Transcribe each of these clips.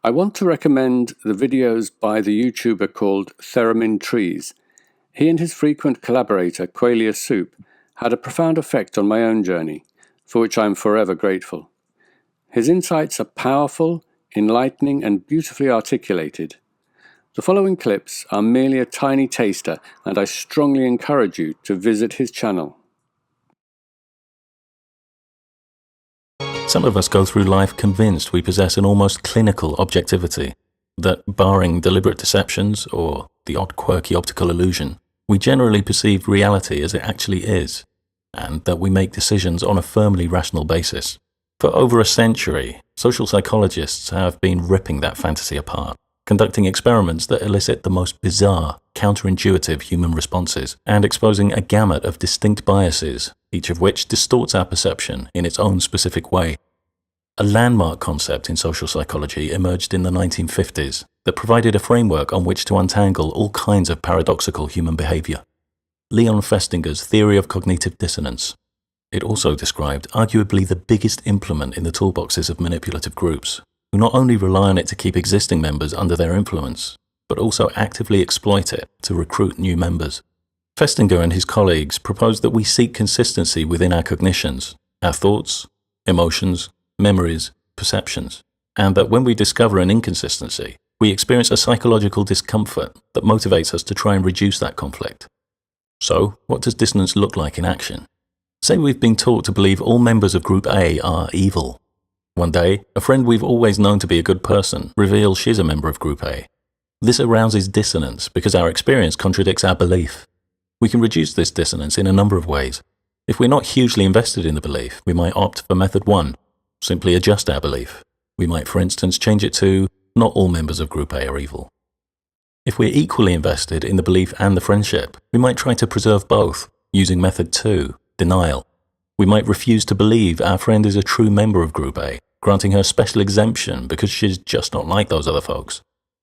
I want to recommend the videos by the YouTuber called TheraminTrees. He and his frequent collaborator, Qualia Soup, had a profound effect on my own journey, for which I am forever grateful. His insights are powerful, enlightening, and beautifully articulated. The following clips are merely a tiny taster, and I strongly encourage you to visit his channel. Some of us go through life convinced we possess an almost clinical objectivity, that barring deliberate deceptions or the odd quirky optical illusion, we generally perceive reality as it actually is, and that we make decisions on a firmly rational basis. For over a century, social psychologists have been ripping that fantasy apart, conducting experiments that elicit the most bizarre, counterintuitive human responses, and exposing a gamut of distinct biases, each of which distorts our perception in its own specific way. A landmark concept in social psychology emerged in the 1950s that provided a framework on which to untangle all kinds of paradoxical human behavior. Leon Festinger's theory of cognitive dissonance. It also described arguably the biggest implement in the toolboxes of manipulative groups, who not only rely on it to keep existing members under their influence, but also actively exploit it to recruit new members. Festinger and his colleagues proposed that we seek consistency within our cognitions, our thoughts, emotions, memories, perceptions, and that when we discover an inconsistency, we experience a psychological discomfort that motivates us to try and reduce that conflict. So, what does dissonance look like in action? Say we've been taught to believe all members of Group A are evil. One day, a friend we've always known to be a good person reveals she's a member of Group A. This arouses dissonance because our experience contradicts our belief. We can reduce this dissonance in a number of ways. If we're not hugely invested in the belief, we might opt for method 1, simply adjust our belief. We might, for instance, change it to, not all members of Group A are evil. If we're equally invested in the belief and the friendship, we might try to preserve both, using method 2, denial. We might refuse to believe our friend is a true member of Group A, granting her special exemption because she's just not like those other folks.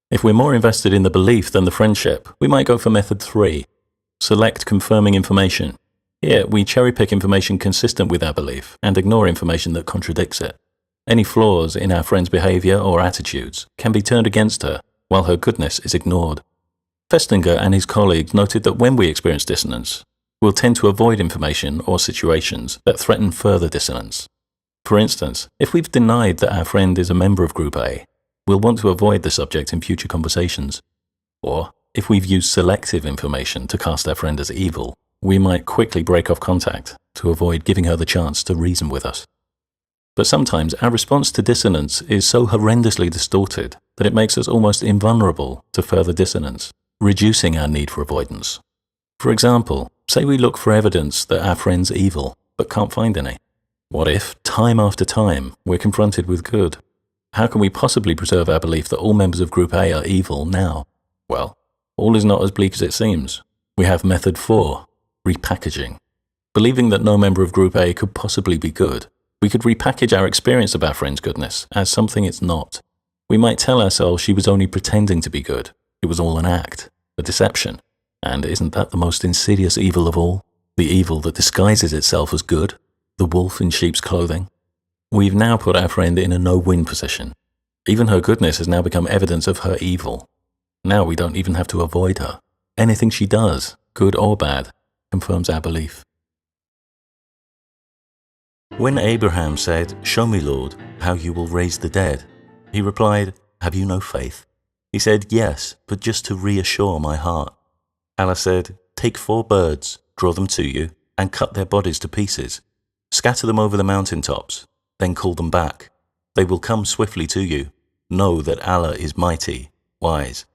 If we're more invested in the belief than the friendship, we might go for method 3, select confirming information. Here, we cherry-pick information consistent with our belief and ignore information that contradicts it. Any flaws in our friend's behavior or attitudes can be turned against her, while her goodness is ignored. Festinger and his colleagues noted that when we experience dissonance, we'll tend to avoid information or situations that threaten further dissonance. For instance, if we've denied that our friend is a member of Group A, we'll want to avoid the subject in future conversations. Or, if we've used selective information to cast our friend as evil, we might quickly break off contact to avoid giving her the chance to reason with us. But sometimes our response to dissonance is so horrendously distorted that it makes us almost invulnerable to further dissonance, reducing our need for avoidance. For example, say we look for evidence that our friend's evil, but can't find any. What if, time after time, we're confronted with good? How can we possibly preserve our belief that all members of Group A are evil now? Well, all is not as bleak as it seems. We have method 4, repackaging. Believing that no member of Group A could possibly be good, we could repackage our experience of our friend's goodness as something it's not. We might tell ourselves she was only pretending to be good. It was all an act, a deception. And isn't that the most insidious evil of all? The evil that disguises itself as good? The wolf in sheep's clothing? We've now put our friend in a no-win position. Even her goodness has now become evidence of her evil. Now we don't even have to avoid her. Anything she does, good or bad, confirms our belief. When Abraham said, "Show me, Lord, how you will raise the dead," he replied, "Have you no faith?" He said, "Yes, but just to reassure my heart." Allah said, "Take 4 birds, draw them to you, and cut their bodies to pieces. Scatter them over the mountaintops, then call them back. They will come swiftly to you. Know that Allah is mighty, wise."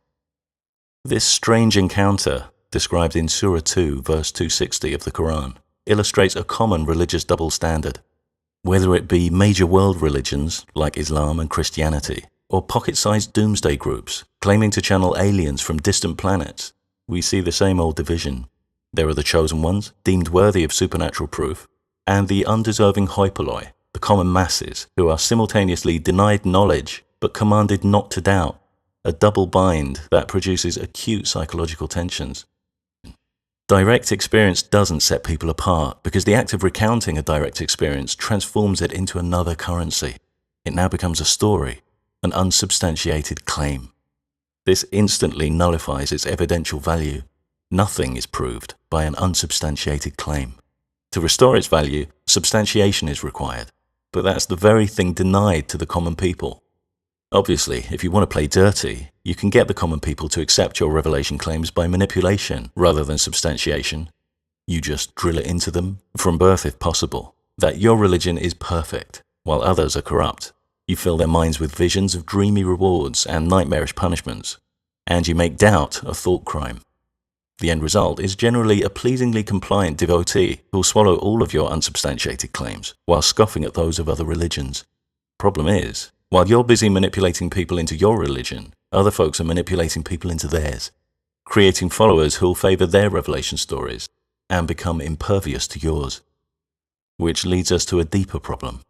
This strange encounter, described in Surah 2, verse 260 of the Quran, illustrates a common religious double standard. Whether it be major world religions like Islam and Christianity, or pocket-sized doomsday groups claiming to channel aliens from distant planets, we see the same old division. There are the chosen ones, deemed worthy of supernatural proof, and the undeserving hoi polloi, the common masses, who are simultaneously denied knowledge but commanded not to doubt, a double bind that produces acute psychological tensions. Direct experience doesn't set people apart because the act of recounting a direct experience transforms it into another currency. It now becomes a story, an unsubstantiated claim. This instantly nullifies its evidential value. Nothing is proved by an unsubstantiated claim. To restore its value, substantiation is required, but that's the very thing denied to the common people. Obviously, if you want to play dirty, you can get the common people to accept your revelation claims by manipulation rather than substantiation. You just drill it into them, from birth if possible, that your religion is perfect, while others are corrupt. You fill their minds with visions of dreamy rewards and nightmarish punishments, and you make doubt a thought crime. The end result is generally a pleasingly compliant devotee who will swallow all of your unsubstantiated claims, while scoffing at those of other religions. Problem is, while you're busy manipulating people into your religion, other folks are manipulating people into theirs, creating followers who'll favor their revelation stories and become impervious to yours. Which leads us to a deeper problem.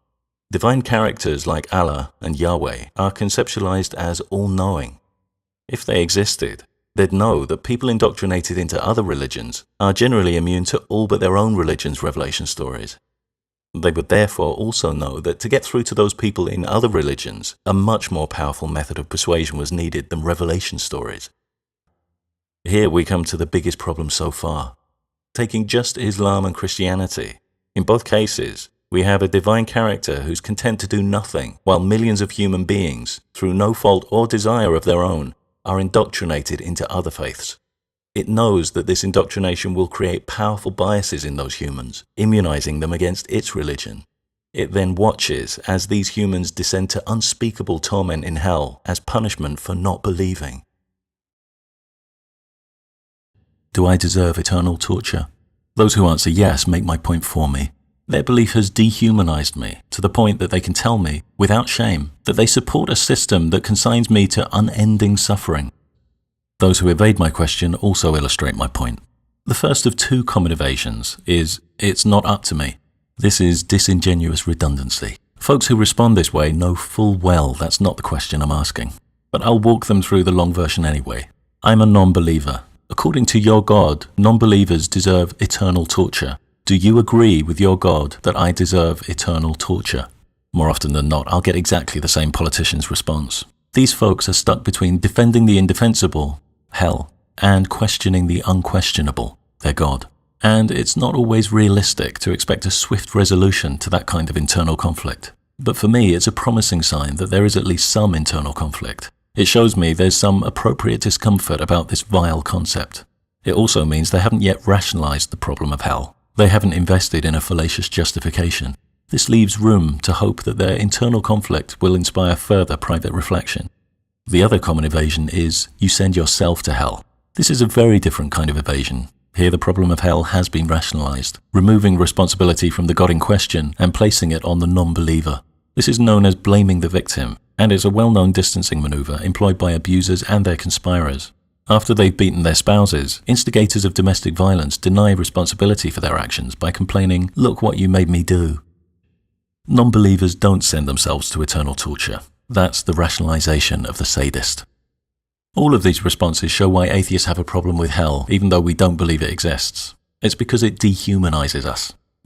Divine characters like Allah and Yahweh are conceptualized as all-knowing. If they existed, they'd know that people indoctrinated into other religions are generally immune to all but their own religion's revelation stories. They would therefore also know that to get through to those people in other religions, a much more powerful method of persuasion was needed than revelation stories. Here we come to the biggest problem so far. Taking just Islam and Christianity. In both cases, we have a divine character who's content to do nothing, while millions of human beings, through no fault or desire of their own, are indoctrinated into other faiths. It knows that this indoctrination will create powerful biases in those humans, immunizing them against its religion. It then watches as these humans descend to unspeakable torment in hell as punishment for not believing. Do I deserve eternal torture? Those who answer yes make my point for me. Their belief has dehumanized me to the point that they can tell me, without shame, that they support a system that consigns me to unending suffering. Those who evade my question also illustrate my point. The first of two common evasions is, it's not up to me. This is disingenuous redundancy. Folks who respond this way know full well that's not the question I'm asking. But I'll walk them through the long version anyway. I'm a non-believer. According to your God, non-believers deserve eternal torture. Do you agree with your God that I deserve eternal torture? More often than not, I'll get exactly the same politician's response. These folks are stuck between defending the indefensible, hell, and questioning the unquestionable, their God. And it's not always realistic to expect a swift resolution to that kind of internal conflict. But for me, it's a promising sign that there is at least some internal conflict. It shows me there's some appropriate discomfort about this vile concept. It also means they haven't yet rationalized the problem of hell. They haven't invested in a fallacious justification. This leaves room to hope that their internal conflict will inspire further private reflection. The other common evasion is, you send yourself to hell. This is a very different kind of evasion. Here the problem of hell has been rationalized, removing responsibility from the God in question and placing it on the non-believer. This is known as blaming the victim, and is a well-known distancing maneuver employed by abusers and their conspirers. After they've beaten their spouses, instigators of domestic violence deny responsibility for their actions by complaining, "Look what you made me do." Non-believers don't send themselves to eternal torture. That's the rationalization of the sadist. All of these responses show why atheists have a problem with hell, even though we don't believe it exists. It's because it dehumanizes us.